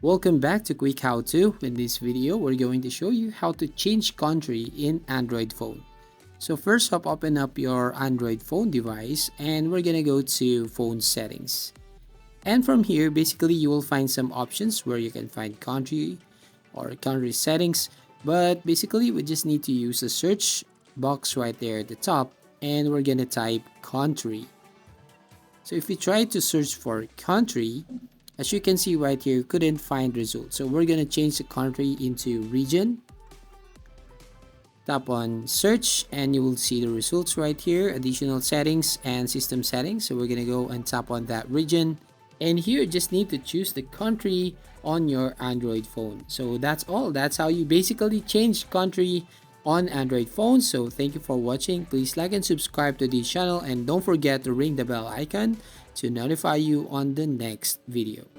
Welcome back to Quick How To. In this video, we're going to show you how to change country in Android phone. So first up, open up your Android phone device and we're gonna go to phone settings. And from here, basically you will find some options where you can find country or country settings. But basically we just need to use the search box right there at the top and we're gonna type country. So if we try to search for country, as you can see right here, couldn't find results. So we're gonna change the country into region. Tap on search and you will see the results right here, additional settings and system settings. So we're gonna go and tap on that region. And here just need to choose the country on your Android phone. So that's all. That's how you basically change country on Android phone. So thank you for watching. Please like and subscribe to this channel and don't forget to ring the bell icon to notify you on the next video.